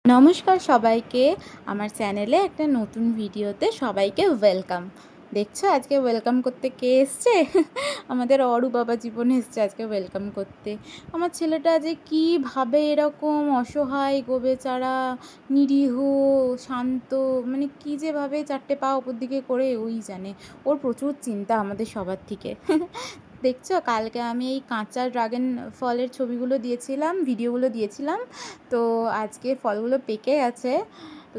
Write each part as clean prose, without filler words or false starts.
নমস্কার সবাইকে আমার চ্যানেলে একটা নতুন ভিডিওতে সবাইকে ওয়েলকাম। দেখছো আজকে ওয়েলকাম করতে কে এসছে? আমাদের অরু বাবা জীবন এসছে আজকে ওয়েলকাম করতে। আমার ছেলেটা যে কীভাবে এরকম অসহায় গোবেচারা নিরীহ শান্ত, মানে কী যেভাবে চারটে পা ওপর দিকে করে ওই জানে। ওর প্রচুর চিন্তা আমাদের সবার থেকে। দেখছো কালকে আমি এই কাঁচা ড্রাগন ফলের ছবিগুলো দিয়েছিলাম, ভিডিওগুলো দিয়েছিলাম। তো আজকে ফলগুলো পেকে গেছে,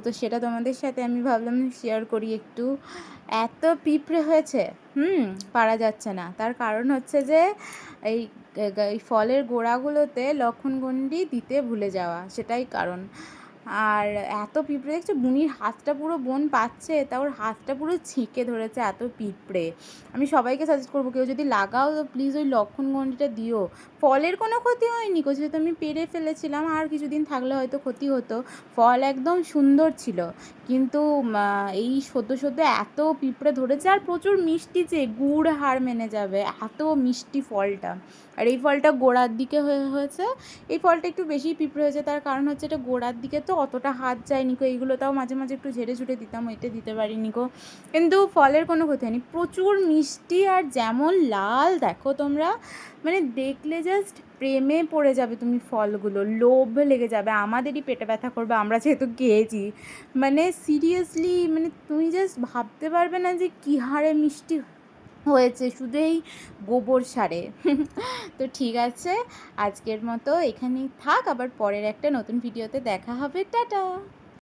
তো সেটা তোমাদের সাথে আমি ভাবলাম শেয়ার করি একটু। এত পিঁপড়ে হয়েছে, পারা যাচ্ছে না। তার কারণ হচ্ছে যে এই এই ফলের গোড়াগুলোতে লক্ষণগণ্ডি দিতে ভুলে যাওয়া, সেটাই কারণ। আর এত পিঁপড়ে দেখছো, বুনির হাতটা পুরো বোন পাচ্ছে, তা ওর হাতটা পুরো ছিঁকে ধরেছে, এত পিঁপড়ে। আমি সবাইকে সাজেস্ট করবো কেউ যদি লাগাও তো প্লিজ ওই লক্ষণগণ্ডিটা দিও। ফলের কোনো ক্ষতি হয়নি, যেহেতু আমি পেরে ফেলেছিলাম, আর কিছুদিন থাকলে হয়তো ক্ষতি হতো। ফল একদম সুন্দর ছিল, কিন্তু এই সদ্য এত পিঁপড়ে ধরেছে, আর প্রচুর মিষ্টি, যে গুড় হার মেনে যাবে, এত মিষ্টি ফলটা। আর এই ফলটা গোড়ার দিকে হয়েছে। এই ফলটা একটু বেশি পিঁপড়ে হয়েছে, তার কারণ হচ্ছে এটা গোড়ার দিকে, তো অতটা হাত যায়নি গো। এইগুলো তাও মাঝে মাঝে একটু ঝেড়ে ঝুড়ে দিতাম, ওইটা দিতে পারিনি গো। কিন্তু ফলের কোনো ক্ষতি হয়নি, প্রচুর মিষ্টি। আর যেমন লাল দেখো তোমরা, মানে দেখলে জাস্ট প্রেমে পড়ে যাবে তুমি, ফলগুলো লোভ লেগে যাবে। আমাদেরই পেটে ব্যথা করবে, আমরা যেহেতু খেয়েছি। মানে সিরিয়াসলি, মানে তুমি জাস্ট ভাবতে পারবে না যে কী হারে মিষ্টি হয়েছে শুধু এই গোবর সারে। তো ঠিক আছে, আজকের মতো এখানেই থাক, আবার পরের একটা নতুন ভিডিওতে দেখা হবে, টাটা।